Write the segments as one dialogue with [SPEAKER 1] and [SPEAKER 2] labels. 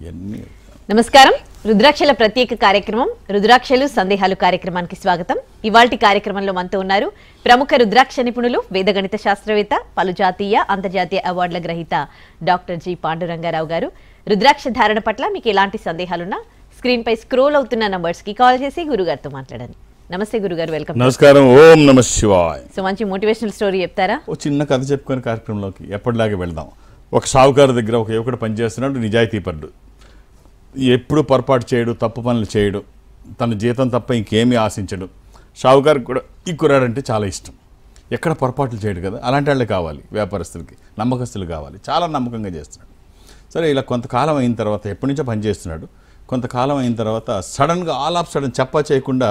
[SPEAKER 1] ఇవన్నీ.
[SPEAKER 2] నమస్కారం. రుద్రాక్షల ప్రత్యేక కార్యక్రమం రుద్రాక్షలు సందేహాలు కార్యక్రమానికి స్వాగతం. ఇవాల్టి కార్యక్రమంలో మనతో ఉన్నారు ప్రముఖ రుద్రాక్ష నిపుణులు, వేదగణిత శాస్త్రవేత్త, పలు జాతీయ అంతర్జాతీయ అవార్డుల గ్రహీత డాక్టర్ జి పాండురంగారావు గారు. రుద్రాక్ష ధారణ పట్ల మీకు ఎలాంటి సందేహాలున్నా స్క్రీన్ పై స్క్రోల్ అవుతున్న నంబర్స్ కి కాల్ చేసి గురుగారితో మాట్లాడండి. నమస్తే గురుగారు, వెల్కమ్.
[SPEAKER 1] నమస్కారం. ఓం నమః శివాయ.
[SPEAKER 2] సో మంచి మోటివేషనల్ స్టోరీ చెప్తారా?
[SPEAKER 1] ఓ చిన్న కథ చెప్పుకొని కార్యక్రమంలోకి ఎప్పటిలాగే వెళ్దాం. ఒక సావుకారు దగ్గర ఒక యువకుడు పనిచేస్తున్నాడు, నిజాయితీపరుడు, ఎప్పుడు పొరపాటు చేయడు, తప్పు పనులు చేయడు, తన జీతం తప్ప ఇంకేమీ ఆశించడు. షావుకారికి కూడా ఈ కుర్రాడంటే చాలా ఇష్టం, ఎక్కడ పొరపాట్లు చేయడు కదా, అలాంటి వాళ్ళే కావాలి వ్యాపారస్తులకి, నమ్మకస్తులు కావాలి, చాలా నమ్మకంగా చేస్తున్నాడు. సరే, ఇలా కొంతకాలం అయిన తర్వాత, ఎప్పటి నుంచో పనిచేస్తున్నాడు, కొంతకాలం అయిన తర్వాత సడన్గా ఆల్ ఆఫ్ సడన్ చెప్పా చేయకుండా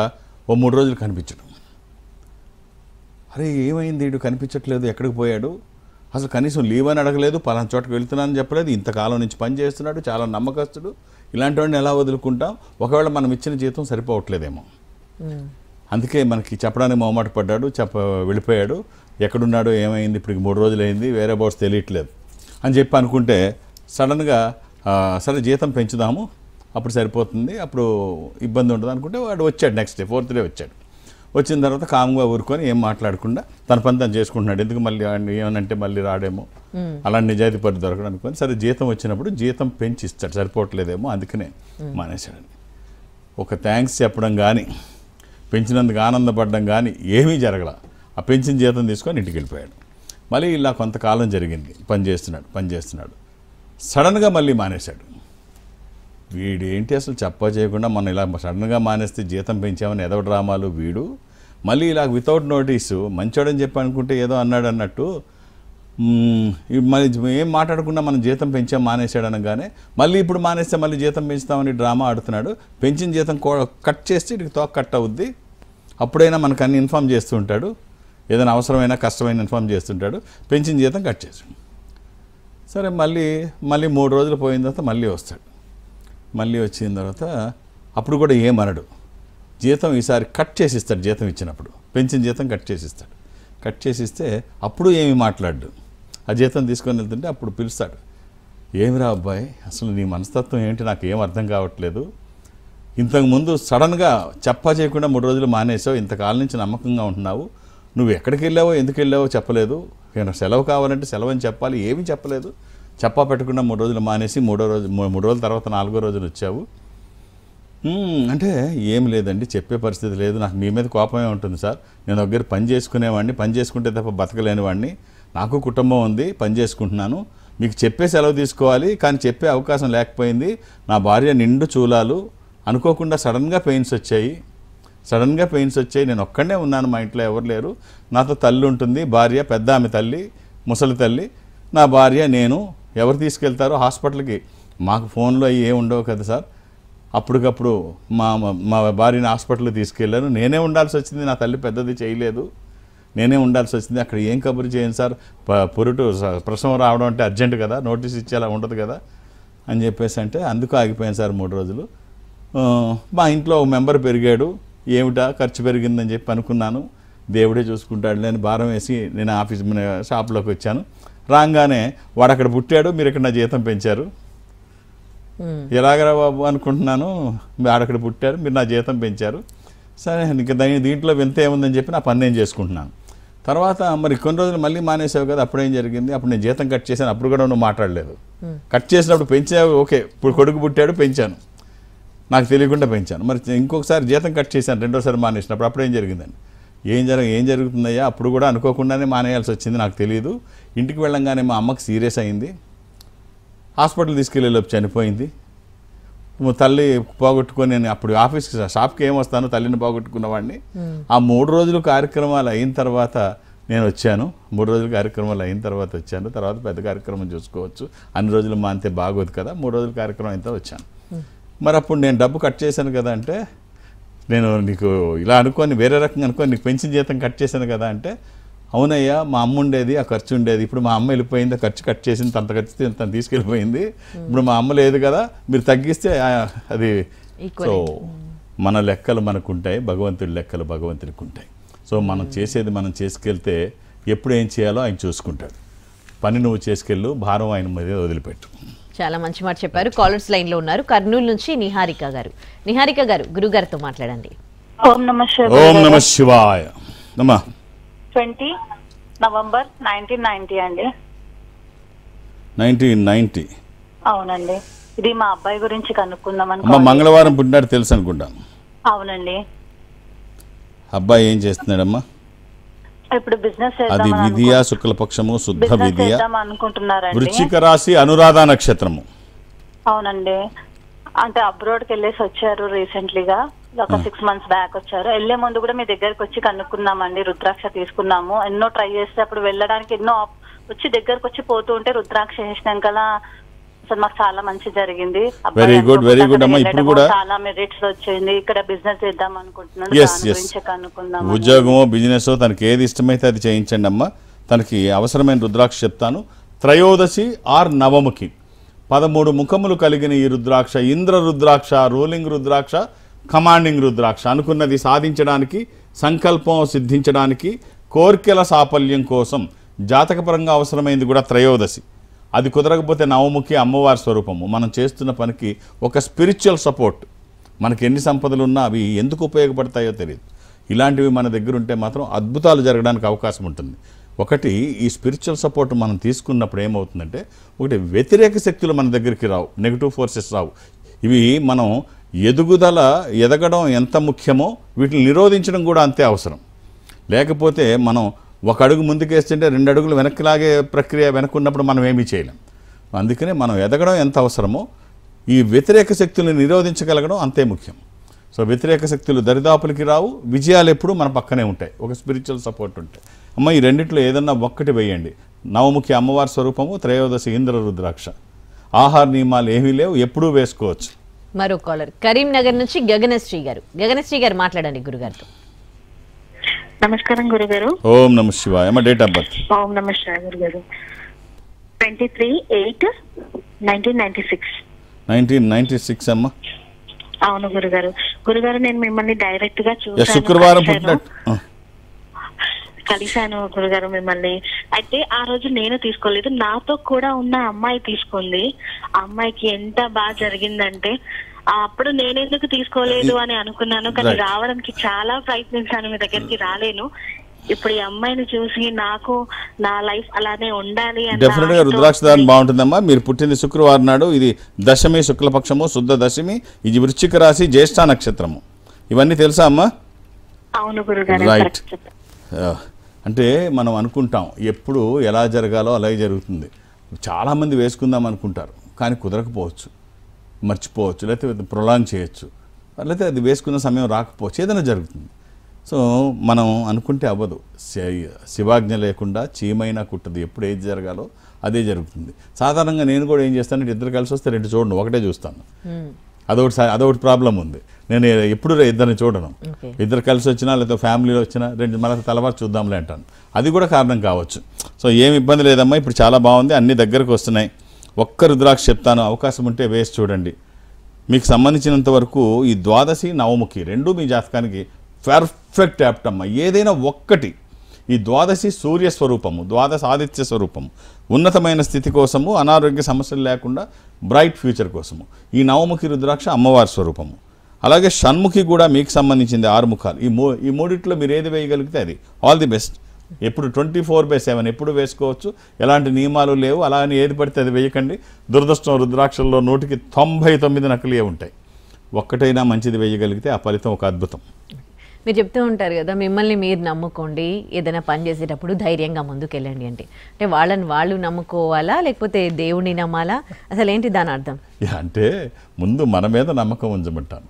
[SPEAKER 1] ఓ 3 రోజులు కనిపించడం. అరే ఏమైంది, వీడు కనిపించట్లేదు, ఎక్కడికి పోయాడు, అసలు కనీసం లీవ్ అని అడగలేదు, పలానా చోటకి వెళ్తున్నానని చెప్పలేదు, ఇంతకాలం నుంచి పని చేస్తున్నాడు, చాలా నమ్మకస్తుడు, ఇలాంటి వాడిని ఎలా వదులుకుంటాం, ఒకవేళ మనం ఇచ్చిన జీతం సరిపోవట్లేదేమో, అందుకే మనకి చెప్పడానికి మొహమాట పడ్డాడు, వెళ్ళిపోయాడు, ఎక్కడున్నాడో ఏమైంది, ఇప్పటికి 3 రోజులు అయింది, వేరే బోర్డ్స్ తెలియట్లేదు అని చెప్పి అనుకుంటే సడన్గా సరే జీతం పెంచుదాము, అప్పుడు సరిపోతుంది, అప్పుడు ఇబ్బంది ఉండదు అనుకుంటే వాడు వచ్చాడు. నెక్స్ట్ డే 4th డే వచ్చాడు. వచ్చిన తర్వాత కామ్గా ఊరుకొని ఏం మాట్లాడకుండా తన పని తను చేసుకుంటున్నాడు. ఎందుకు మళ్ళీ ఏమనంటే మళ్ళీ రాడేమో, అలాంటి నిజాయితీ పడి దొరకడం అనుకొని సరే జీతం వచ్చినప్పుడు జీతం పెంచి ఇస్తాడు, సరిపోవట్లేదేమో అందుకనే మానేశాడని. ఒక థ్యాంక్స్ చెప్పడం కానీ, పెంచినందుకు ఆనందపడడం కానీ ఏమీ జరగల. ఆ పెంచిన జీతం తీసుకొని ఇంటికి వెళ్ళిపోయాడు. మళ్ళీ ఇలా కొంతకాలం జరిగింది, పనిచేస్తున్నాడు. సడన్గా మళ్ళీ మానేశాడు. వీడేంటి అసలు చెప్పా చేయకుండా మనం ఇలా సడన్గా మానేస్తే జీతం పెంచామని ఏదో డ్రామాలు, వీడు మళ్ళీ ఇలా వితౌట్ నోటీసు మంచోడని చెప్పి అనుకుంటే ఏదో అన్నాడు అన్నట్టు మళ్ళీ ఏం మాట్లాడకుండా మనం జీతం పెంచాం మానేశాడు అనగానే మళ్ళీ ఇప్పుడు మానేస్తే మళ్ళీ జీతం పెంచుతామని డ్రామా ఆడుతున్నాడు. పెంచిన జీతం కట్ చేస్తే ఇటుకి తోక కట్ అవుద్ది, అప్పుడైనా మనకు అన్ని ఇన్ఫామ్ చేస్తూ ఉంటాడు, ఏదైనా అవసరమైనా కష్టమైన ఇన్ఫామ్ చేస్తుంటాడు. పెంచిన జీతం కట్ చేసాడు. సరే మళ్ళీ 3 రోజులు పోయిన తర్వాత మళ్ళీ వస్తాడు. మళ్ళీ వచ్చిన తర్వాత అప్పుడు కూడా ఏమనడు, జీతం ఈసారి కట్ చేసిస్తాడు. జీతం ఇచ్చినప్పుడు పెంచిన జీతం కట్ చేసిస్తాడు. కట్ చేసిస్తే అప్పుడు ఏమి మాట్లాడు. ఆ జీతం తీసుకొని వెళ్తుంటే అప్పుడు పిలుస్తాడు, ఏమిరా అబ్బాయి, అసలు నీ మనస్తత్వం ఏంటి, నాకు ఏం అర్థం కావట్లేదు, ఇంతకుముందు సడన్గా చెప్పా చేయకుండా 3 రోజులు మానేసావు, ఇంతకాలం నుంచి నమ్మకంగా ఉంటున్నావు, నువ్వు ఎక్కడికి వెళ్ళావో ఎందుకు వెళ్ళావో చెప్పలేదు, సెలవు కావాలంటే సెలవు అని చెప్పాలి, ఏమీ చెప్పలేదు, చెప్పా పెట్టకుండా 3 రోజులు మానేసి 3 రోజుల తర్వాత 4వ రోజున వచ్చావు. అంటే ఏం లేదండి, చెప్పే పరిస్థితి లేదు, నాకు మీ మీద కోపమే ఉంటుంది సార్, నేను దగ్గర పని చేసుకునేవాడిని, పని చేసుకుంటే తప్ప బతకలేని వాడిని, నాకు కుటుంబం ఉంది, పని చేసుకుంటున్నాను, మీకు చెప్పే సెలవు తీసుకోవాలి కానీ చెప్పే అవకాశం లేకపోయింది, నా భార్య నిండు చూలాలు, అనుకోకుండా సడన్గా పెయిన్స్ వచ్చాయి, నేను ఒక్కడే ఉన్నాను, మా ఇంట్లో ఎవరు లేరు, నాతో తల్లి ఉంటుంది, భార్య పెద్ద ఆమె తల్లి, ముసలి తల్లి, నా భార్య నేను, ఎవరు తీసుకెళ్తారో హాస్పిటల్కి, మాకు ఫోన్లో అవి ఏమి ఉండవు కదా సార్, అప్పటికప్పుడు మా భార్యని హాస్పిటల్కి తీసుకెళ్ళాను, నేనే ఉండాల్సి వచ్చింది, నా తల్లి పెద్దది చేయలేదు, నేనే ఉండాల్సి వచ్చింది, అక్కడ ఏం కబురు చేయను సార్, ప్రసవం రావడం అంటే అర్జెంట్ కదా, నోటీస్ ఇచ్చేలా ఉండదు కదా అని చెప్పేసి అంటే అందుకు ఆగిపోయాను సార్ 3 రోజులు. మా ఇంట్లో ఒక మెంబర్ పెరిగాడు, ఏమిటా ఖర్చు పెరిగిందని చెప్పి అనుకున్నాను, దేవుడే చూసుకుంటాడు నేను భారం వేసి నేను షాప్లోకి వచ్చాను. రాగానే వాడు అక్కడ పుట్టాడు, మీరు ఇక్కడ నా జీతం పెంచారు, ఎలాగరా బాబు అనుకుంటున్నాను, ఆడక్కడ పుట్టారు, మీరు నా జీతం పెంచారు, సరే ఇంకా దీంట్లో వింత ఏముందని చెప్పి నా పని నేను చేసుకుంటున్నాను. తర్వాత మరి కొన్ని రోజులు మళ్ళీ మానేసావు కదా, అప్పుడేం జరిగింది, అప్పుడు నేను జీతం కట్ చేశాను, అప్పుడు కూడా నువ్వు మాట్లాడలేదు, కట్ చేసినప్పుడు పెంచావు, ఓకే, ఇప్పుడు కొడుకు పుట్టాడు పెంచాను, నాకు తెలియకుండా పెంచాను, మరి ఇంకొకసారి జీతం కట్ చేశాను, 2వసారి మానేసినప్పుడు అప్పుడేం జరిగిందండి, ఏం జరుగుతుందయ్యా, అప్పుడు కూడా అనుకోకుండానే మానేయాల్సి వచ్చింది, నాకు తెలియదు, ఇంటికి వెళ్ళంగానే మా అమ్మకి సీరియస్ అయింది, హాస్పిటల్ తీసుకెళ్ళేలోపు చనిపోయింది, తల్లి పోగొట్టుకొని నేను అప్పుడు షాప్కి ఏమొస్తాను, తల్లిని పోగొట్టుకున్నవాడిని. ఆ 3 రోజులు కార్యక్రమాలు అయిన తర్వాత నేను వచ్చాను, 3 రోజులు కార్యక్రమాలు అయిన తర్వాత వచ్చాను, తర్వాత పెద్ద కార్యక్రమం చూసుకోవచ్చు, అన్ని రోజులు మా అంతే బాగోదు కదా, 3 రోజుల కార్యక్రమం అయిన వచ్చాను. మరి అప్పుడు నేను డబ్బు కట్ చేశాను కదా అంటే, నేను నీకు ఇలా అనుకొని వేరే రకంగా అనుకొని నీకు పెంచిన జీతం కట్ చేశాను కదా అంటే, అవునయ్యా మా అమ్మ ఉండేది, ఆ ఖర్చు ఉండేది, ఇప్పుడు మా అమ్మ వెళ్ళిపోయింది, ఆ ఖర్చు కట్ చేసింది, అంత ఖర్చు తను తీసుకెళ్ళిపోయింది, ఇప్పుడు మా అమ్మ లేదు కదా, మీరు తగ్గిస్తే అది. సో మన లెక్కలు మనకుంటాయి, భగవంతుడి లెక్కలు భగవంతుడికి ఉంటాయి. సో మనం చేసేది మనం చేసుకెళ్తే ఎప్పుడు ఏం చేయాలో ఆయన చూసుకుంటాడు. పని నువ్వు చేసుకెళ్ళు, భారం ఆయన మీద వదిలిపెట్టు.
[SPEAKER 2] చాలా మంచి మాట చెప్పారు. కాలర్స్ లైన్ లో ఉన్నారు. కర్నూలు నుంచి నిహారిక గారు. నిహారిక గారు, గురుగారితో మాట్లాడండి.
[SPEAKER 3] ఓం నమ
[SPEAKER 1] ఓం నమ శివాయ.
[SPEAKER 3] 20 నవంబర్ 1990 అండి.
[SPEAKER 1] 1990.
[SPEAKER 3] అవునండి. ఇది మా అబ్బాయి గురించి కనుక్కుందామని.
[SPEAKER 1] అమ్మ మంగళవారం పుట్టినాడు తెలుసు అనుకుంటాను.
[SPEAKER 3] అవునండి.
[SPEAKER 1] అబ్బాయి ఏం చేస్తున్నాడమ్మా?
[SPEAKER 3] ఇప్పుడు బిజినెస్
[SPEAKER 1] అది విధియా, శుక్లపక్షము, శుద్ధ విధియా,
[SPEAKER 3] అనుకుంటున్నారండి.
[SPEAKER 1] వృశ్చిక రాశి, అనురాధ నక్షత్రము.
[SPEAKER 3] అవునండి. అంటే అబ్రాడ్ కి వెళ్ళేసి వచ్చారు రీసెంట్లీగా, ఒక 6 months బ్యాక్ వచ్చారు. వెళ్లే ముందు కూడా మీ దగ్గరకు వచ్చి కనుక్కున్నామండి. రుద్రాక్ష తీసుకున్నాము. ఎన్నో ట్రై చేస్తే అప్పుడు వెళ్ళడానికి ఎన్నో వచ్చి దగ్గరకు వచ్చి పోతూ ఉంటే రుద్రాక్ష వేసినాకలా అసలు మాకు చాలా మంచి జరిగింది.
[SPEAKER 1] వెరీ గుడ్, వెరీ గుడ్ అమ్మా. ఇప్పుడు కూడా
[SPEAKER 3] చాలా మెరిట్స్ వచ్చింది. ఇక్కడ బిజినెస్ చేద్దాం అనుకుంటున్నాను.
[SPEAKER 1] ఉద్యోగమో బిజినెస్ తనకి ఏది ఇష్టమైతే అది చేయించండి అమ్మా. తనకి అవసరమైన రుద్రాక్ష చెప్తాను. త్రయోదశి ఆర్ నవముఖి 13 ముఖములు కలిగిన ఈ రుద్రాక్ష ఇంద్ర రుద్రాక్ష, రూలింగ్ రుద్రాక్ష, కమాండింగ్ రుద్రాక్ష. అనుకున్నది సాధించడానికి, సంకల్పం సిద్ధించడానికి, కోర్కెల సాఫల్యం కోసం జాతకపరంగా అవసరమైంది కూడా త్రయోదశి. అది కుదరకపోతే నవముఖి అమ్మవారి స్వరూపము. మనం చేస్తున్న పనికి ఒక స్పిరిచువల్ సపోర్ట్. మనకి ఎన్ని సంపదలు ఉన్నా అవి ఎందుకు ఉపయోగపడతాయో తెలియదు. ఇలాంటివి మన దగ్గర ఉంటే మాత్రం అద్భుతాలు జరగడానికి అవకాశం ఉంటుంది. ఒకటి, ఈ స్పిరిచువల్ సపోర్ట్ మనం తీసుకున్నప్పుడు ఏమవుతుందంటే, ఒకటి వ్యతిరేక శక్తులు మన దగ్గరికి రావు, నెగిటివ్ ఫోర్సెస్ రావు. ఇవి మనం ఎదగడం ఎంత ముఖ్యమో వీటిని నిరోధించడం కూడా అంతే అవసరం. లేకపోతే మనం ఒక అడుగు ముందుకేస్తుంటే 2 అడుగులు వెనక్కిలాగే ప్రక్రియ వెనక్కున్నప్పుడు మనం ఏమీ చేయలేం. అందుకనే మనం ఎదగడం ఎంత అవసరమో ఈ వ్యతిరేక శక్తులను నిరోధించగలగడం అంతే ముఖ్యం. సో వ్యతిరేక శక్తులు దరిదాపులకి రావు, విజయాలు ఎప్పుడూ మన పక్కనే ఉంటాయి, ఒక స్పిరిచువల్ సపోర్ట్ ఉంటాయి. అమ్మ ఈ రెండిట్లో ఏదన్నా ఒక్కటి వేయండి. నవముఖి అమ్మవారి స్వరూపము, త్రయోదశి ఇంద్ర రుద్రాక్ష. ఆహార నియమాలు ఏమీ లేవు, ఎప్పుడూ వేసుకోవచ్చు.
[SPEAKER 2] మరో కాలర్ కరీంనగర్ నుంచి గగనశ్రీ గారు. గగనశ్రీ గారు మాట్లాడండి గురుగారితో.
[SPEAKER 3] నమస్కారం గురుగారు.
[SPEAKER 1] ఓం నమ శివాయ. అమ్మ డేట్ ఆఫ్ బర్త్?
[SPEAKER 3] ఓం నమ శివాయ గురుగారు. 23/8/1996.
[SPEAKER 1] 1996 అమ్మ.
[SPEAKER 3] అవును గురుగారు. గురుగారు నేను మిమ్మల్ని డైరెక్ట్ గా చూసాను,
[SPEAKER 1] శుక్రవారం పుట్టినట్టు
[SPEAKER 3] కలిశాను గురుగారు మిమ్మల్ని. అయితే ఆ రోజు నేను తీసుకోలేదు, నాతో కూడా ఉన్న అమ్మాయి తీసుకుంది. ఆ అమ్మాయికి ఎంత బాగా జరిగిందంటే అప్పుడు నేనెందుకు తీసుకోలేదు అని అనుకున్నాను, కానీ రావడానికి చాలా ప్రయత్నించాను, మీ దగ్గరికి రాలేను. ఇప్పుడు ఈ అమ్మాయిని చూసి నాకు నా లైఫ్ అలానే ఉండాలి అని.
[SPEAKER 1] డెఫినెట్ గా రుద్రాక్ష దానం బాగుంటుందమ్మా. మీరు పుట్టింది శుక్రవారం నాడు, ఇది దశమి, శుక్లపక్షము, శుద్ధ దశమి, ఇది వృశ్చిక రాశి, జ్యేష్ఠ నక్షత్రము. ఇవన్నీ తెలుసా అమ్మా?
[SPEAKER 3] అవును గురుగారు.
[SPEAKER 1] రైట్. అంటే మనం అనుకుంటాం ఎప్పుడు ఎలా జరగాలో అలాగే జరుగుతుంది. చాలామంది వేసుకుందాం అనుకుంటారు, కానీ కుదరకపోవచ్చు, మర్చిపోవచ్చు, లేకపోతే ప్రొలాంగ్ చేయొచ్చు, లేకపోతే అది వేసుకున్న సమయం రాకపోవచ్చు, ఏదైనా జరుగుతుంది. సో మనం అనుకుంటే అవ్వదు. శివాజ్ఞ లేకుండా చీమైనా కుట్టదు. ఎప్పుడు ఏది జరగాలో అదే జరుగుతుంది. సాధారణంగా నేను కూడా ఏం చేస్తానంటే, ఇద్దరు కలిసి వస్తే 2 చూడను, ఒకటే చూస్తాను. అదొకటి ప్రాబ్లం ఉంది. నేను ఎప్పుడు ఇద్దరిని చూడను. ఇద్దరు కలిసి వచ్చినా లేకపోతే ఫ్యామిలీలో వచ్చినా 2 మళ్ళీ తలవారు చూద్దాంలే అంటాను. అది కూడా కారణం కావచ్చు. సో ఏమి ఇబ్బంది లేదమ్మా. ఇప్పుడు చాలా బాగుంది, అన్ని దగ్గరకు వస్తున్నాయి. ఒక్క రుద్రాక్ష చెప్తాను, అవకాశం ఉంటే వేసి చూడండి. మీకు సంబంధించినంత వరకు ఈ ద్వాదశి, నవముఖి 2 మీ జాతకానికి పర్ఫెక్ట్ యాప్ట్ అమ్మ. ఏదైనా ఒక్కటి. ఈ ద్వాదశి సూర్య స్వరూపము, ద్వాదశ ఆదిత్య స్వరూపము, ఉన్నతమైన స్థితి కోసము, అనారోగ్య సమస్యలు లేకుండా బ్రైట్ ఫ్యూచర్ కోసము. ఈ నవముఖి రుద్రాక్ష అమ్మవారి స్వరూపము. అలాగే షణ్ముఖి కూడా మీకు సంబంధించింది, 6 ముఖాలు. ఈ మూడిట్లో మీరు ఏది వేయగలిగితే అది ఆల్ ది బెస్ట్. ఎప్పుడు 24/7 ఎప్పుడు వేసుకోవచ్చు, ఎలాంటి నియమాలు లేవు. అలానే ఏది పడితే అది వేయకండి. దురదృష్టం, రుద్రాక్షల్లో 100కి 99 నకిలీయే ఉంటాయి. ఒక్కటైనా మంచిది వేయగలిగితే ఆ ఫలితం ఒక అద్భుతం.
[SPEAKER 2] మీరు చెప్తూ ఉంటారు కదా, మిమ్మల్ని మీరు నమ్ముకోండి, ఏదైనా పని చేసేటప్పుడు ధైర్యంగా ముందుకెళ్ళండి అంటే వాళ్ళని వాళ్ళు నమ్ముకోవాలా లేకపోతే దేవుడిని నమ్మాలా? అసలు ఏంటి దాని అర్థం?
[SPEAKER 1] అంటే ముందు మన మీద నమ్మకం ఉంచమంటాను.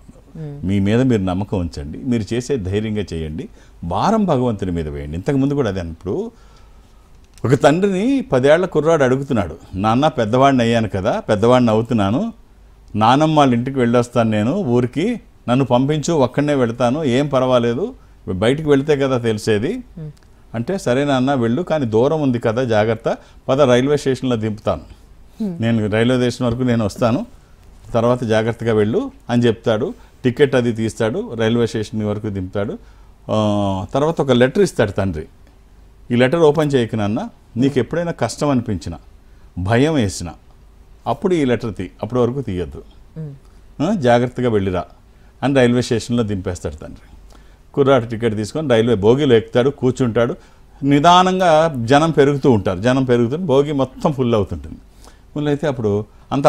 [SPEAKER 1] మీ మీద మీరు నమ్మకం ఉంచండి, మీరు చేసే ధైర్యంగా చేయండి, భారం భగవంతుని మీద వేయండి. ఇంతకుముందు కూడా అదే. ఇప్పుడు ఒక తండ్రిని 10 ఏళ్ల కుర్రాడు అడుగుతున్నాడు, నాన్న పెద్దవాడిని అయ్యాను కదా, పెద్దవాడిని అవుతున్నాను, నానమ్మ వాళ్ళ ఇంటికి వెళ్ళొస్తాను, నేను ఊరికి నన్ను పంపించు, ఒక్కడనే వెళ్తాను, ఏం పర్వాలేదు, బయటికి వెళ్తే కదా తెలిసేది అంటే, సరే నాన్న వెళ్ళు, కానీ దూరం ఉంది కదా, జాగ్రత్త, పద రైల్వే స్టేషన్లో దింపుతాను, నేను రైల్వే స్టేషన్ వరకు నేను వస్తాను, తర్వాత జాగ్రత్తగా వెళ్ళు అని చెప్తాడు. టికెట్ అది తీస్తాడు, రైల్వే స్టేషన్ వరకు దింపుతాడు. తర్వాత ఒక లెటర్ ఇస్తాడు తండ్రి. ఈ లెటర్ ఓపెన్ చేయకు నాన్న, నీకు ఎప్పుడైనా కష్టం అనిపించినా, భయం వేసినా, అప్పుడు ఈ లెటర్ అప్పటి వరకు తీయద్దు, జాగ్రత్తగా వెళ్ళిరా అని రైల్వే స్టేషన్లో దింపేస్తాడు తండ్రి. కుర్రాడు టికెట్ తీసుకొని రైల్వే బోగీలో ఎక్కుతాడు, కూర్చుంటాడు. నిదానంగా జనం పెరుగుతూ ఉంటారు, జనం పెరుగుతుంది, బోగి మొత్తం ఫుల్ అవుతుంటుంది. ఫుల్ అయితే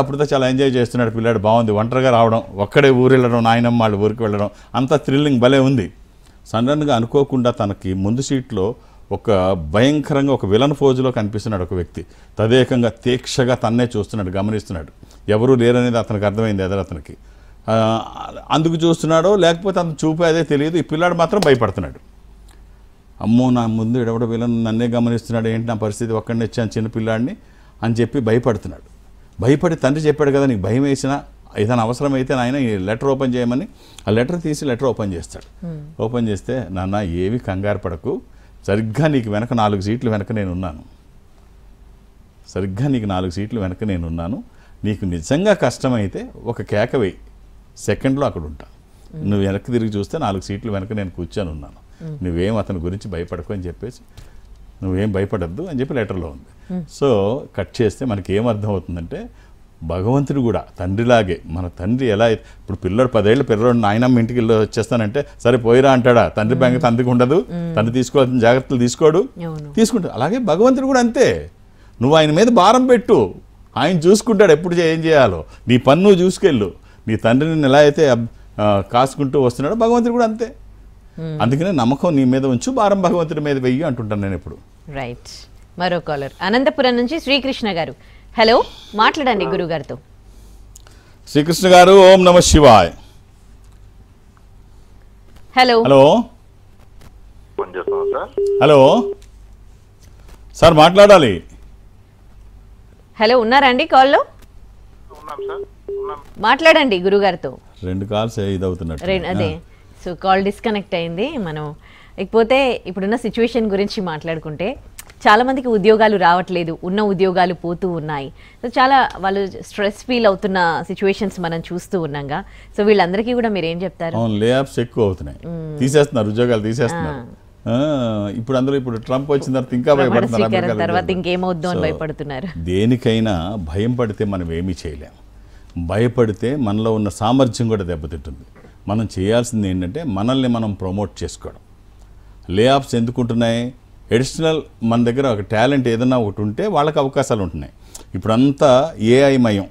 [SPEAKER 1] అప్పుడుతో చాలా ఎంజాయ్ చేస్తున్నాడు పిల్లాడు. బాగుంది, ఒంటరిగా రావడం, ఒక్కడే ఊరు వెళ్ళడం, నాయనమ్మ వాళ్ళ ఊరికి వెళ్ళడం, అంతా థ్రిల్లింగ్ భలే ఉంది. సడన్గా అనుకోకుండా తనకి ముందు సీట్లో ఒక భయంకరంగా ఒక విలన్ ఫోజులో కనిపిస్తున్నాడు ఒక వ్యక్తి. తదేకంగా తీక్షగా తన్నే చూస్తున్నాడు, గమనిస్తున్నాడు. ఎవరూ లేరనేది అతనికి అర్థమైంది ఎదురు అతనికి. అందుకు చూస్తున్నాడో లేకపోతే అంత చూపే అదే తెలియదు. ఈ పిల్లాడు మాత్రం భయపడుతున్నాడు. అమ్మో, నా ముందు ఎడవడ విలన్ నన్నే గమనిస్తున్నాడు, ఏంటి నా పరిస్థితి, ఒక్కడిని ఇచ్చాను చిన్న పిల్లాడిని అని చెప్పి భయపడుతున్నాడు. భయపడి తండ్రి చెప్పాడు కదా, నీకు భయం వేసినా ఏదైనా అవసరమైతే నాయన ఈ లెటర్ ఓపెన్ చేయమని. ఆ లెటర్ తీసి లెటర్ ఓపెన్ చేస్తాడు. ఓపెన్ చేస్తే, నాన్న ఏవి కంగారు పడకు, సరిగ్గా నీకు వెనక 4 సీట్లు వెనక నేనున్నాను, సరిగ్గా నీకు 4 సీట్లు వెనక నేనున్నాను. నీకు నిజంగా కష్టమైతే ఒక కేక వేయి, సెకండ్లో అక్కడ ఉంటా. నువ్వు వెనక్కి తిరిగి చూస్తే 4 సీట్లు వెనక నేను కూర్చొని ఉన్నాను. నువ్వేం అతని గురించి భయపడకు అని చెప్పేసి, నువ్వేం భయపడద్దు అని చెప్పి లెటర్లో ఉంది. సో కట్ చేస్తే మనకి ఏమర్థం అవుతుందంటే, భగవంతుడు కూడా తండ్రిలాగే, మన తండ్రి ఎలా ఇప్పుడు పిల్లడు 10 ఏళ్ళ పిల్లడు నాయనమ్మ ఇంటికి వెళ్ళి వచ్చేస్తానంటే సరే పోయిరా అంటాడా? తండ్రి బ్యాంక్ తండ్రికి ఉండదు, తండ్రి తీసుకోవాల్సిన జాగ్రత్తలు తీసుకుంటాడు. అలాగే భగవంతుడు కూడా అంతే. నువ్వు ఆయన మీద భారం పెట్టు, ఆయన చూసుకుంటాడు ఎప్పుడు ఏం చేయాలో. నీ పన్ను నువ్వు చూసుకెళ్ళు. నీ తండ్రిని ఎలా అయితే కాసుకుంటూ వస్తున్నాడో భగవంతుడు కూడా అంతే. అందుకనే నమ్మకం నీ మీద ఉంచు, భారం భగవంతుడి మీద వెయ్యి అంటుంటాను నేను ఎప్పుడు.
[SPEAKER 2] రైట్. మరో కాలర్ అనంతపురం నుంచి శ్రీకృష్ణ గారు. హలో, మాట్లాడండి గురువు గారితో.
[SPEAKER 1] శ్రీకృష్ణ గారు, ఓం నమ Shivay.
[SPEAKER 2] Hello
[SPEAKER 1] hello hello sir, మాట్లాడాలి.
[SPEAKER 2] హలో, ఉన్నారండి కాల్లో? మాట్లాడండి గురుగారితో.
[SPEAKER 1] 2 కాల్స్ ఇదవుతున్నట్టు.
[SPEAKER 2] అదే, సో కాల్ డిస్కనెక్ట్ అయింది. మనం ఇకపోతే ఇప్పుడున్న సిచ్యువేషన్ గురించి మాట్లాడుకుంటే, చాలా మందికి ఉద్యోగాలు రావట్లేదు, ఉన్న ఉద్యోగాలు పోతూ ఉన్నాయి. సో చాలా వాళ్ళు స్ట్రెస్ ఫీల్ అవుతున్న సిచ్యువేషన్స్ మనం చూస్తూ ఉన్నాగా. సో వీళ్ళందరికీ కూడా మీరు ఏం చెప్తారు?
[SPEAKER 1] లే ఆఫ్స్ ఎక్కువ అవుతున్నాయి, తీసేస్తున్నారు, ఉద్యోగాలు తీసేస్తున్నారు. ఇప్పుడు అందులో ట్రంప్ వచ్చిన తర్వాత ఇంకా భయపడుతున్నారు.
[SPEAKER 2] తర్వాత ఇంకేమవుద్దో అని భయపడుతున్నారు.
[SPEAKER 1] దేనికైనా భయం పడితే మనం ఏమీ చేయలేం. భయపడితే మనలో ఉన్న సామర్థ్యం కూడా దెబ్బతింటుంది. మనం చేయాల్సింది ఏంటంటే మనల్ని మనం ప్రమోట్ చేసుకోవడం. లే ఆఫ్స్ ఎందుకుంటున్నాయి? ఎడిషనల్ మన దగ్గర ఒక టాలెంట్ ఏదైనా ఒకటి ఉంటే వాళ్ళకి అవకాశాలు ఉంటున్నాయి. ఇప్పుడంతా ఏఐ మయం,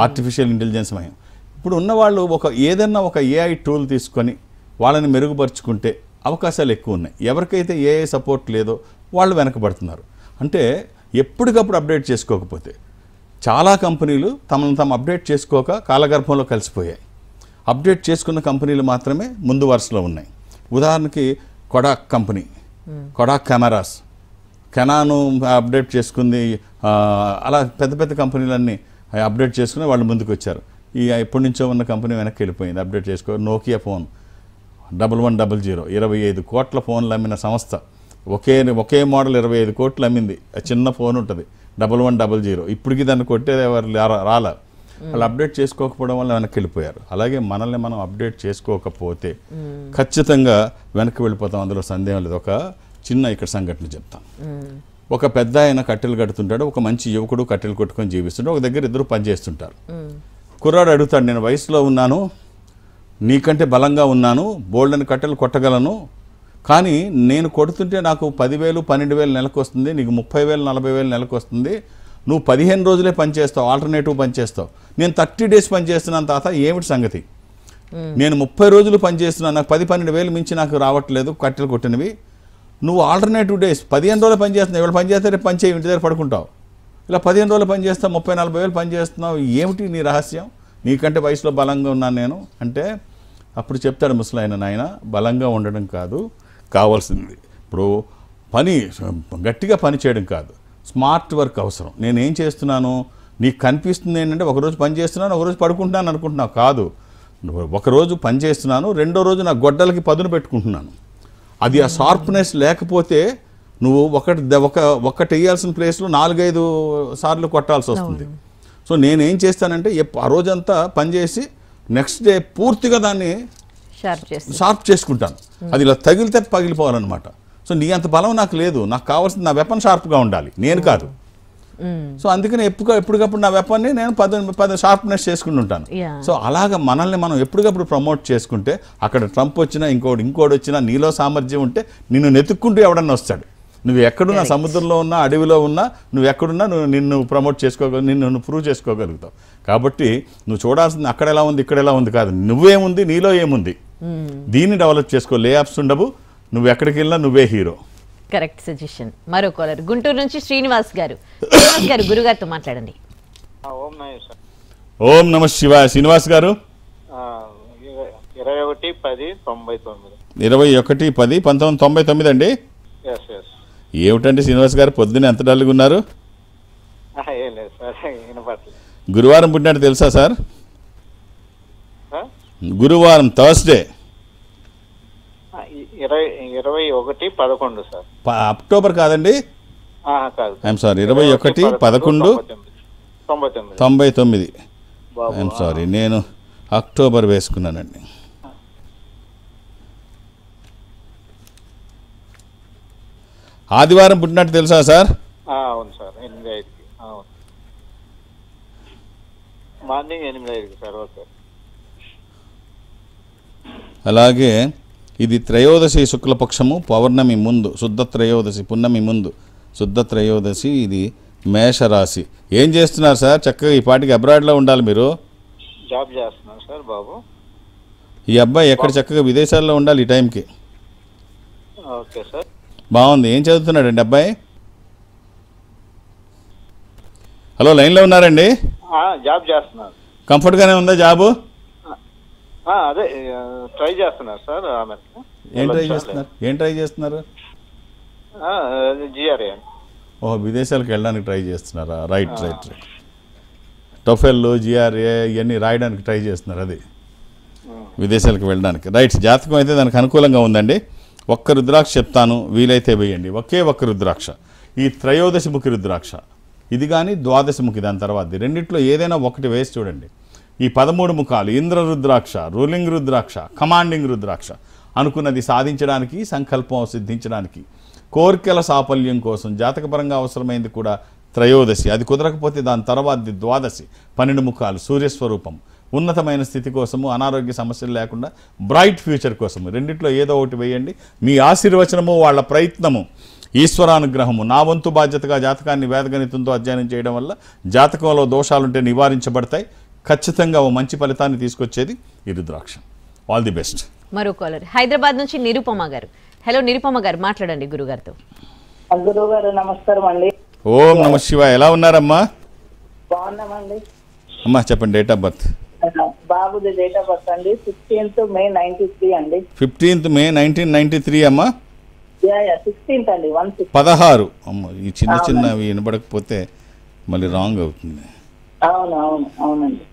[SPEAKER 1] ఆర్టిఫిషియల్ ఇంటెలిజెన్స్ మయం. ఇప్పుడు ఉన్నవాళ్ళు ఏదైనా ఒక ఏఐ టూల్ తీసుకొని వాళ్ళని మెరుగుపరుచుకుంటే అవకాశాలు ఎక్కువ ఉన్నాయి. ఎవరికైతే ఏఐ సపోర్ట్ లేదో వాళ్ళు వెనకబడుతున్నారు. అంటే ఎప్పటికప్పుడు అప్డేట్ చేసుకోకపోతే, చాలా కంపెనీలు తమను తాము అప్డేట్ చేసుకోక కాలగర్భంలో కలిసిపోయాయి. అప్డేట్ చేసుకున్న కంపెనీలు మాత్రమే ముందు వరుసలో ఉన్నాయి. ఉదాహరణకి కొడాక్ కంపెనీ, కొడాక్ కెమెరాస్, కెనాను అప్డేట్ చేసుకుంది. అలా పెద్ద పెద్ద కంపెనీలన్నీ అప్డేట్ చేసుకుని వాళ్ళు ముందుకు వచ్చారు. ఎప్పటి నుంచో ఉన్న కంపెనీ వెనక్కి వెళ్ళిపోయింది, అప్డేట్ చేసుకో. నోకియా ఫోన్ 1100, 25 కోట్ల ఫోన్లు అమ్మిన సంస్థ. ఒకే మోడల్ 25 కోట్లు అమ్మింది. చిన్న ఫోన్ ఉంటుంది 1100. ఇప్పటికి దాన్ని కొట్టేది ఎవరు రాలా. వాళ్ళు అప్డేట్ చేసుకోకపోవడం వల్ల వెనక్కి వెళ్ళిపోయారు. అలాగే మనల్ని మనం అప్డేట్ చేసుకోకపోతే ఖచ్చితంగా వెనక్కి వెళ్ళిపోతాం, అందులో సందేహం లేదు. ఒక చిన్న ఇక్కడ సంఘటన చెప్తాను. ఒక పెద్ద ఆయన కట్టెలు కడుతుంటాడు, ఒక మంచి యువకుడు కట్టెలు కొట్టుకొని జీవిస్తుంటాడు. ఒక దగ్గర ఇద్దరు పనిచేస్తుంటారు. కుర్రాడు అడుగుతాడు, నేను వయసులో ఉన్నాను, నీకంటే బలంగా ఉన్నాను, బోల్డని కట్టెలు కొట్టగలను, కానీ నేను కొడుతుంటే నాకు 10,000 12,000 నెలకు వస్తుంది, నీకు 30,000 40,000 నెలకు వస్తుంది. నువ్వు 15 రోజులే పనిచేస్తావు, ఆల్టర్నేటివ్ పనిచేస్తావు. నేను 30 డేస్ పనిచేస్తున్నాను తాత, ఏమిటి సంగతి? నేను 30 రోజులు పనిచేస్తున్నాను, నాకు 10-12,000 మించి నాకు రావట్లేదు కట్టెలు కొట్టినవి. నువ్వు ఆల్టర్నేటివ్ డేస్ 15 రోజులు పనిచేస్తున్నావు, ఇవాళ పనిచేస్తే రేపు పని చేయి, ఇంటి దగ్గర పడుకుంటావు. ఇలా 15 రోజులు పనిచేస్తావు, 30-40,000 పనిచేస్తున్నావు, ఏమిటి నీ రహస్యం? నీకంటే వయసులో బలంగా ఉన్నాను నేను అంటే, అప్పుడు చెప్తాడు ముసలాయన, నాయన బలంగా ఉండడం కాదు కావాల్సింది, ఇప్పుడు పని గట్టిగా పని చేయడం కాదు, స్మార్ట్ వర్క్ అవసరం. నేనేం చేస్తున్నాను నీకు కనిపిస్తుంది ఏంటంటే, ఒకరోజు పని చేస్తున్నాను, ఒకరోజు పడుకుంటున్నాను అనుకుంటున్నావు. కాదు, ఒకరోజు పని చేస్తున్నాను, రెండో రోజు నా గొడ్డలకి పదును పెట్టుకుంటున్నాను. అది ఆ షార్ప్నెస్ లేకపోతే నువ్వు ఒకటి వేయాల్సిన ప్లేస్లో 4-5 సార్లు కొట్టాల్సి వస్తుంది. సో నేనేం చేస్తానంటే ఆ రోజంతా పనిచేసి నెక్స్ట్ డే పూర్తిగా దాన్ని షార్ప్ చేసుకుంటాను. అది ఇలా తగిలితే పగిలిపోవాలన్నమాట. సో నీ అంత బలం నాకు లేదు, నాకు కావాల్సింది నా వెపన్ షార్ప్గా ఉండాలి, నేను కాదు. సో అందుకని ఎప్పటికప్పుడు నా వెపన్ని నేను పది షార్ప్నెస్ చేసుకుని ఉంటాను. సో అలాగ మనల్ని మనం ఎప్పటికప్పుడు ప్రమోట్ చేసుకుంటే అక్కడ ట్రంప్ వచ్చినా ఇంకోటి వచ్చినా నీలో సామర్థ్యం ఉంటే నిన్ను నెతుక్కుంటూ ఎవడన్నా వస్తాడు. నువ్వు ఎక్కడున్నా, సముద్రంలో ఉన్నా, అడవిలో ఉన్నా, నువ్వు ఎక్కడున్నా నిన్ను ప్రమోట్ నిన్ను ప్రూవ్ చేసుకోగలుగుతావు. కాబట్టి నువ్వు చూడాల్సింది అక్కడ ఎలా ఉంది ఇక్కడ ఎలా ఉంది కాదు, నువ్వేముంది నీలో ఏముంది దీన్ని డెవలప్ చేసుకో. లే ఆప్స్ ఉండవు, నువ్వు ఎక్కడికి వెళ్ళినా నువ్వే హీరో.
[SPEAKER 2] Correct suggestion. మరో కాలర్ గుంటూరు నుంచి శ్రీనివాస్ గారు. గురుగారితో మాట్లాడండి.
[SPEAKER 1] ఓం నమ శివాయ. శ్రీనివాస్ గారు 21/10/1999 అండి. ఏమిటండి శ్రీనివాస్ గారు పొద్దున్న ఎంత డల్గా ఉన్నారు? గురువారం పుట్టినట్టు తెలుసా సార్? గురువారం థర్స్డే
[SPEAKER 4] 21/11 సార్.
[SPEAKER 1] అక్టోబర్ కాదండి, ఐఎమ్ సారీ, 21/11/99. ఐఎమ్ సారీ, నేను అక్టోబర్ వేసుకున్నానండి. ఆదివారం పుట్టినట్టు తెలుసా సార్?
[SPEAKER 4] అవును సార్, 8:05కి. మార్నింగ్ 8:05కి సార్. ఓకే.
[SPEAKER 1] అలాగే ఇది త్రయోదశి శుక్లపక్షము, పౌర్ణమి ముందు, శుద్ధ త్రయోదశి, పున్నమి ముందు, శుద్ధ త్రయోదశి. ఇది మేషరాశి. ఏం చేస్తున్నారు సార్? చక్కగా ఈ పాటికి అబ్రాడ్లో ఉండాలి మీరు.
[SPEAKER 4] జాబ్ చేస్తున్నాను సార్ బాబు.
[SPEAKER 1] ఈ అబ్బాయి ఎక్కడ చక్కగా విదేశాల్లో ఉండాలి ఈ టైంకి.
[SPEAKER 4] Okay sir.
[SPEAKER 1] బాగుంది. ఏం చదువుతున్నాడండి అబ్బాయి? హలో, లైన్లో ఉన్నారండి?
[SPEAKER 4] జాబ్ చేస్తున్నాను.
[SPEAKER 1] కంఫర్ట్గానే ఉందా జాబు?
[SPEAKER 4] అదే ట్రై చేస్తున్నారు సార్.
[SPEAKER 1] ఏం ట్రై చేస్తున్నారు?
[SPEAKER 4] జిఆర్ఏ.
[SPEAKER 1] ఓహో, విదేశాలకు వెళ్ళడానికి ట్రై చేస్తున్నారా? రైట్. టొఫెల్, జిఆర్ఏ ఇవన్నీ రాయడానికి ట్రై చేస్తున్నారు, అది విదేశాలకు వెళ్ళడానికి. రైట్. జాతకం అయితే దానికి అనుకూలంగా ఉందండి. ఒక్క రుద్రాక్ష చెప్తాను, వీలైతే వేయండి. ఒక్క రుద్రాక్ష. ఈ త్రయోదశముఖి రుద్రాక్ష ఇది కానీ ద్వాదశముఖి దాని తర్వాత రెండిట్లో ఏదైనా ఒకటి వేసి చూడండి. ఈ 13 ముఖాలు ఇంద్ర రుద్రాక్ష, రూలింగ్ రుద్రాక్ష, కమాండింగ్ రుద్రాక్ష అనుకున్నది సాధించడానికి, సంకల్పం సిద్ధించడానికి, కోరికల సాఫల్యం కోసం జాతకపరంగా అవసరమైంది కూడా త్రయోదశి. అది కుదరకపోతే దాని తర్వాత ద్వాదశి, 12 ముఖాలు, సూర్యస్వరూపం, ఉన్నతమైన స్థితి కోసము, అనారోగ్య సమస్యలు లేకుండా బ్రైట్ ఫ్యూచర్ కోసము. రెండిట్లో ఏదో ఒకటి వేయండి. మీ ఆశీర్వచనము, వాళ్ళ ప్రయత్నము, ఈశ్వరానుగ్రహము, నా వంతు బాధ్యతగా జాతకాన్ని వేదగణితంతో అధ్యయనం చేయడం వల్ల జాతకంలో దోషాలుంటే నివారించబడతాయి. ఖచ్చితంగా ఓ మంచి ఫలితాన్ని తీసుకొచ్చేది ఈ రుద్రాక్ష. All the best.
[SPEAKER 2] మరో కాలర్ హైదరాబాద్ నుంచి నిరుపమ గారు. హలో నిరుపమ గారు, మాట్లాడండి గురుగారితో.
[SPEAKER 5] గురుగారు నమస్కారం అండి.
[SPEAKER 1] ఓం నమ శివాయ. ఎలా ఉన్నారమ్మా?
[SPEAKER 5] బాగున్నామండి.
[SPEAKER 1] అమ్మా చెప్పండి. Date of birth?
[SPEAKER 5] బాబుది డేట్ ఆఫ్ బర్త్ అండి 16th May 1993 అండి.
[SPEAKER 1] 15th May 1993 అమ్మా.
[SPEAKER 5] 16th అండి.
[SPEAKER 1] 16. అమ్మ, ఈ చిన్నవి వినబడకపోతే మళ్ళీ రాంగ్ అవుతుంది.
[SPEAKER 5] అవునండి.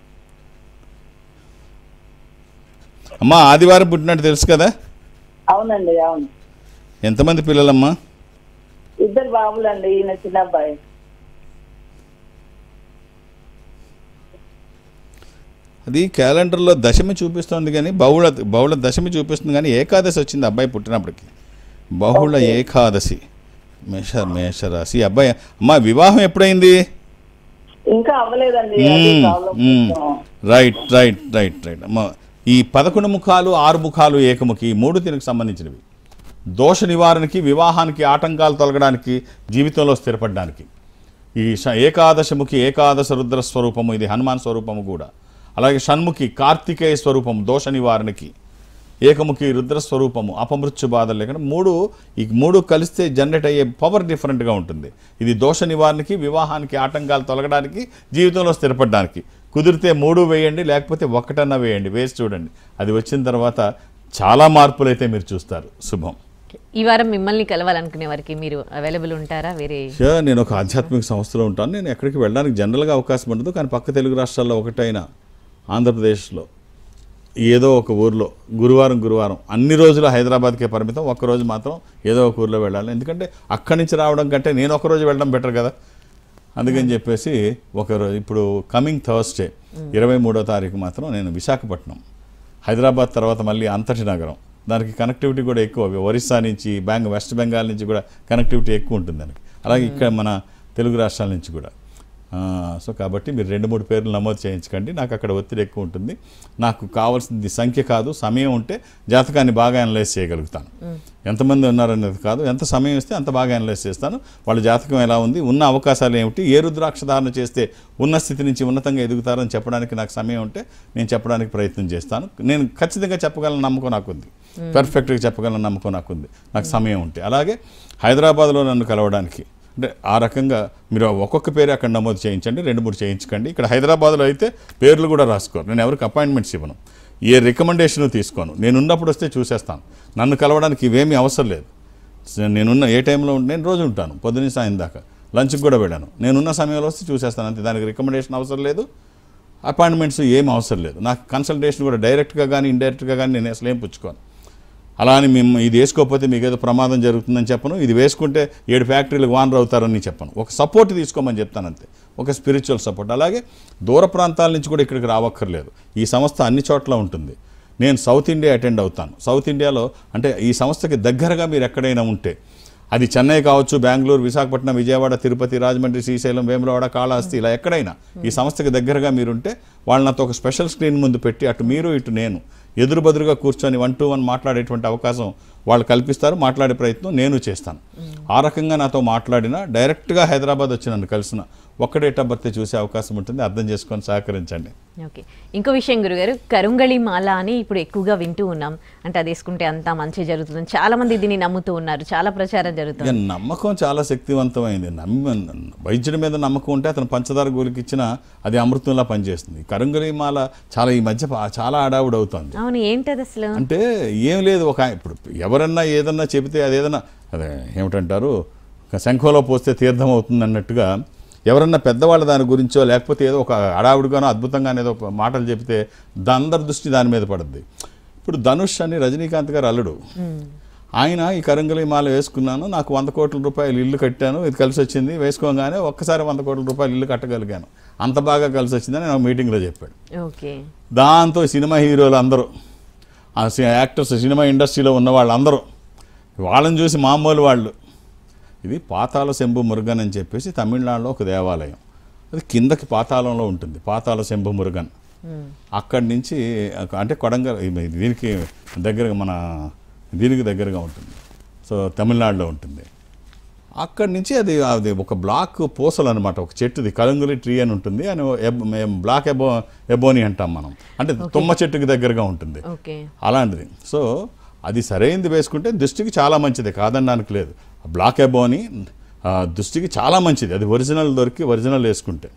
[SPEAKER 1] అమ్మా ఆదివారం పుట్టినట్టు తెలుసు కదా?
[SPEAKER 5] అవునండి. అవును.
[SPEAKER 1] ఎంతమంది పిల్లలమ్మా?
[SPEAKER 5] 2 బాబులండి. ఈయన చిన్న అబ్బాయి.
[SPEAKER 1] అది క్యాలెండర్లో దశమి చూపిస్తుంది కానీ బహుళ దశమి చూపిస్తుంది కానీ ఏకాదశి వచ్చింది అబ్బాయి పుట్టినప్పటికి. బహుళ ఏకాదశి. మేషరాశి అబ్బాయి. అమ్మా వివాహం ఎప్పుడైంది?
[SPEAKER 5] ఇంకా అవ్వలేదండి.
[SPEAKER 1] రైట్. అమ్మా ఈ 11 ముఖాలు, 6 ముఖాలు, ఏకముఖి 3 దీనికి సంబంధించినవి. దోష నివారణకి, వివాహానికి, ఆటంకాలు తొలగడానికి, జీవితంలో స్థిరపడడానికి. ఈ ఏకాదశముఖి ఏకాదశ రుద్ర స్వరూపము, ఇది హనుమాన్ స్వరూపము కూడా. అలాగే షణ్ముఖి కార్తికేయ స్వరూపము దోష నివారణకి, ఏకముఖి రుద్రస్వరూపము అపమృత్యు బాధలు లేకుండా 3 కలిస్తే జనరేట్ అయ్యే పవర్ డిఫరెంట్గా ఉంటుంది. ఇది దోష నివారణకి, వివాహానికి, ఆటంకాలు తొలగడానికి, జీవితంలో స్థిరపడడానికి. కుదిరితే 3 వేయండి, లేకపోతే 1 వేయండి. వేసి చూడండి. అది వచ్చిన తర్వాత చాలా మార్పులు అయితే మీరు చూస్తారు. శుభం.
[SPEAKER 2] ఈ వారం మిమ్మల్ని కలవాలనుకునే వారికి మీరు అవైలబుల్ ఉంటారా? వేరే
[SPEAKER 1] నేను ఒక ఆధ్యాత్మిక సంస్థలో ఉంటాను. నేను ఎక్కడికి వెళ్ళడానికి జనరల్గా అవకాశం ఉండదు. కానీ పక్క తెలుగు రాష్ట్రాల్లో ఒకటైన ఆంధ్రప్రదేశ్లో ఏదో ఒక ఊర్లో గురువారం అన్ని రోజులు హైదరాబాద్కే పరిమితం. ఒక్కరోజు మాత్రం ఏదో ఒక ఊర్లో వెళ్ళాలి. ఎందుకంటే అక్కడి నుంచి రావడం కంటే నేను ఒకరోజు వెళ్ళడం బెటర్ కదా. అందుకని చెప్పేసి ఒకరోజు ఇప్పుడు కమింగ్ థర్స్డే 23వ తారీఖు మాత్రం నేను విశాఖపట్నం, హైదరాబాద్ తర్వాత మళ్ళీ అంతటి నగరం. దానికి కనెక్టివిటీ కూడా ఎక్కువ. ఒరిస్సా నుంచి వెస్ట్ బెంగాల్ నుంచి కూడా కనెక్టివిటీ ఎక్కువ ఉంటుంది దానికి. అలాగే ఇక్కడ మన తెలుగు రాష్ట్రాల నుంచి కూడా. సో కాబట్టి మీరు 2-3 పేర్లు నమోదు చేయించకండి. నాకు అక్కడ ఒత్తిడి ఎక్కువ ఉంటుంది. నాకు కావాల్సింది సంఖ్య కాదు, సమయం ఉంటే జాతకాన్ని బాగా అనలైజ్ చేయగలుగుతాను. ఎంతమంది ఉన్నారనేది కాదు, ఎంత సమయం ఇస్తే అంత బాగా అనలైజ్ చేస్తాను. వాళ్ళ జాతకం ఎలా ఉంది, ఉన్న అవకాశాలు ఏమిటి, ఏ రుద్రాక్ష ధారణ చేస్తే ఉన్న స్థితి నుంచి ఉన్నతంగా ఎదుగుతారని చెప్పడానికి నాకు సమయం ఉంటే నేను చెప్పడానికి ప్రయత్నం చేస్తాను. నేను ఖచ్చితంగా చెప్పగల నమ్మకం నాకుంది, పర్ఫెక్ట్గా చెప్పగల నమ్మకం నాకుంది, నాకు సమయం ఉంటే. అలాగే హైదరాబాద్లో నన్ను కలవడానికి అంటే ఆ రకంగా మీరు ఒక్కొక్క పేరు అక్కడ నమోదు చేయించండి, 2-3 చేయించకండి. ఇక్కడ హైదరాబాద్లో అయితే పేర్లు కూడా రాసుకోరు. నేను ఎవరికి అపాయింట్మెంట్స్ ఇవ్వను, ఏ రికమెండేషన్ తీసుకోను. నేను ఉన్నప్పుడు వస్తే చూసేస్తాను. నన్ను కలవడానికి ఇవేమీ అవసరం లేదు. నేనున్న ఏ టైంలో నేను రోజు ఉంటాను, పొద్దున్న సాయం దాకా. లంచ్కి కూడా వెళ్ళాను. నేనున్న సమయంలో వస్తే చూసేస్తాను అంతే. దానికి రికమెండేషన్ అవసరం లేదు, అపాయింట్మెంట్స్ ఏం అవసరం లేదు. నాకు కన్సల్టేషన్ కూడా డైరెక్ట్గా కానీ ఇండైరెక్ట్గా కానీ నేను అసలు ఏం పుచ్చుకోను. అలా అని మేము ఇది వేసుకోకపోతే మీకు ఏదో ప్రమాదం జరుగుతుందని చెప్పను, ఇది వేసుకుంటే 7 ఫ్యాక్టరీలకు వానర్ అవుతారని చెప్పను. ఒక సపోర్ట్ తీసుకోమని చెప్తాను అంతే, ఒక స్పిరిచువల్ సపోర్ట్. అలాగే దూర ప్రాంతాల నుంచి కూడా ఇక్కడికి రావక్కర్లేదు. ఈ సంస్థ అన్ని చోట్ల ఉంటుంది. నేను సౌత్ ఇండియా అటెండ్ అవుతాను. సౌత్ ఇండియాలో అంటే ఈ సంస్థకి దగ్గరగా మీరు ఎక్కడైనా ఉంటే, అది చెన్నై కావచ్చు, బెంగళూరు, విశాఖపట్నం, విజయవాడ, తిరుపతి, రాజమండ్రి, శ్రీశైలం, వేములవాడ, కాళహస్తి, ఇలా ఎక్కడైనా ఈ సంస్థకి దగ్గరగా మీరుంటే వాళ్ళు నాతో ఒక స్పెషల్ స్క్రీన్ ముందు పెట్టి అటు మీరు ఇటు నేను ఎదురుబదురుగా కూర్చొని 1-to-1 మాట్లాడేటువంటి అవకాశం వాళ్ళు కల్పిస్తారు. మాట్లాడే ప్రయత్నం నేను చేస్తాను. ఆ రకంగా నాతో మాట్లాడినా, డైరెక్ట్గా హైదరాబాద్ వచ్చి నన్ను కలిసిన, ఒక్క డేట్ ఆఫ్ బర్త్ చూసే అవకాశం ఉంటుంది. అర్థం చేసుకొని సహకరించండి.
[SPEAKER 2] ఓకే, ఇంకో విషయం గురుగారు, కరుంగళి మాల అని ఇప్పుడు ఎక్కువగా వింటూ ఉన్నాం. అంటే అది వేసుకుంటే అంతా మంచి జరుగుతుందని చాలా మంది దీన్ని నమ్ముతూ ఉన్నారు, చాలా ప్రచారం జరుగుతుంది.
[SPEAKER 1] నమ్మకం చాలా శక్తివంతమైంది. వైద్యుడి మీద నమ్మకం ఉంటే అతను పంచదార గోలికి ఇచ్చినా అది అమృతంలా పనిచేస్తుంది. కరుంగళి మాల చాలా ఈ మధ్య చాలా అడావుడు అవుతుంది.
[SPEAKER 2] అవును, ఏంటది అసలు? అంటే
[SPEAKER 1] ఏం లేదు, ఇప్పుడు ఎవరన్నా ఏదన్నా చెబితే అదేదన్నా అదే ఏమిటంటారు, శంఖంలో పోస్తే తీర్థం అవుతుంది అన్నట్టుగా ఎవరన్నా పెద్దవాళ్ళ దాని గురించో లేకపోతే ఏదో ఒక అడావుడిగానో అద్భుతంగానే ఏదో మాటలు చెబితే అందరి దృష్టి దాని మీద పడుద్ది. ఇప్పుడు ధనుష్ అని రజనీకాంత్ గారు అల్లుడు, ఆయన ఈ కరుంగళి మాల వేసుకున్నాను, నాకు 100 కోట్ల రూపాయలు ఇల్లు కట్టాను, ఇది కలిసి వచ్చింది, వేసుకోగానే ఒక్కసారి 100 కోట్ల రూపాయలు ఇల్లు కట్టగలిగాను, అంత బాగా కలిసి వచ్చిందని నేను మీటింగ్లో చెప్పాడు. దాంతో సినిమా హీరోలు అందరూ, ఆ యాక్టర్స్, సినిమా ఇండస్ట్రీలో ఉన్న వాళ్ళందరూ వాళ్ళని చూసి మామూలు వాళ్ళు, ఇది పాతాళ శంభు మురుగన్ అని చెప్పేసి తమిళనాడులో ఒక దేవాలయం, అది కిందకి పాతాళంలో ఉంటుంది, పాతాళ శంభు మురుగన్. అక్కడి నుంచి అంటే కొడంగల్ దీనికి దగ్గరగా దీనికి దగ్గరగా ఉంటుంది, సో తమిళనాడులో ఉంటుంది. అక్కడి నుంచి అది ఒక బ్లాక్ పూసలు అనమాట, ఒక చెట్టుది కరుంగళి ట్రీ అని ఉంటుంది, అని బ్లాక్ ఎబోని అంటాం మనం, అంటే తుమ్మ చెట్టుకి దగ్గరగా ఉంటుంది అలాంటిది. సో అది సరైనది వేసుకుంటే దృష్టికి చాలా మంచిది, కాదనడానికి లేదు. బ్లాక్ ఎబోని దృష్టికి చాలా మంచిది, అది ఒరిజినల్ దొరికి ఒరిజినల్ వేసుకుంటే.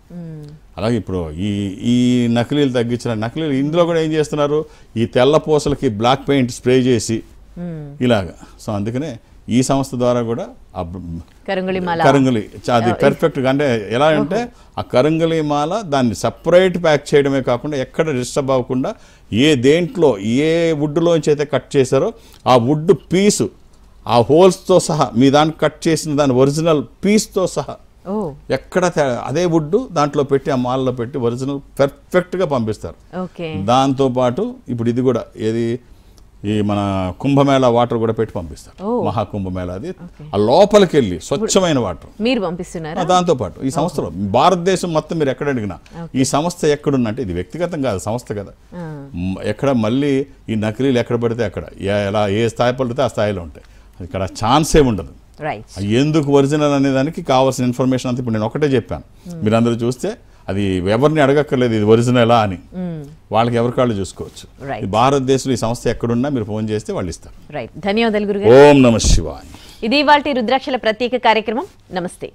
[SPEAKER 1] అలాగే ఇప్పుడు ఈ నకిలీలు తగ్గించిన నకిలీలు ఇందులో కూడా ఏం చేస్తున్నారు, ఈ తెల్ల పూసలకి బ్లాక్ పెయింట్ స్ప్రే చేసి ఇలాగా. సో అందుకనే ఈ సంస్థ ద్వారా కూడా కరుంగళి అది పర్ఫెక్ట్గా, అంటే ఎలా అంటే ఆ కరుంగళి మాల దాన్ని సపరేట్ ప్యాక్ చేయడమే కాకుండా ఎక్కడ డిస్టర్బ్ అవ్వకుండా దేంట్లో ఏ వుడ్లోంచి అయితే కట్ చేశారో ఆ వుడ్ పీసు ఆ హోల్స్తో సహా మీ దాన్ని కట్ చేసిన దాని ఒరిజినల్ పీస్తో సహా ఎక్కడ అదే వుడ్ దాంట్లో పెట్టి ఆ మాల్లో పెట్టి ఒరిజినల్ పర్ఫెక్ట్గా పంపిస్తారు. దాంతోపాటు ఇప్పుడు ఇది కూడా ఏది ఈ మన కుంభమేళా వాటర్ కూడా పెట్టి పంపిస్తారు, మహాకుంభమేళా, అది ఆ లోపలికి వెళ్ళి స్వచ్ఛమైన వాటర్
[SPEAKER 2] మీరు పంపిస్తున్నారు.
[SPEAKER 1] దాంతోపాటు ఈ సంస్థలో భారతదేశం మొత్తం మీరు ఎక్కడ అడిగినా ఈ సంస్థ ఎక్కడున్నంటే, ఇది వ్యక్తిగతం కాదు, సంస్థ కదా, ఎక్కడ మళ్ళీ ఈ నకిలీలు ఎక్కడ పడితే అక్కడ ఎలా ఏ స్థాయి పడితే ఆ స్థాయిలో ఉంటాయి, ఇక్కడ ఛాన్సే ఉండదు. ఎందుకు ఒరిజినల్ అనే దానికి కావాల్సిన ఇన్ఫర్మేషన్ అంతా ఇప్పుడు నేను ఒకటే చెప్పాను, మీరు అందరూ చూస్తే అది ఎవరిని అడగక్కర్లేదు ఇది ఒరిజినలా అని, వాళ్ళకి ఎవరికాళ్ళు చూసుకోవచ్చు. భారతదేశంలో ఈ సంస్థ ఎక్కడున్నా మీరు ఫోన్ చేస్తే వాళ్ళు ఇస్తారు.
[SPEAKER 2] ధన్యవాదాలు గురుగారు.
[SPEAKER 1] ఓం నమః శివాయ.
[SPEAKER 2] ఇది ఇవాల్టి రుద్రాక్షల ప్రత్యేక కార్యక్రమం. నమస్తే.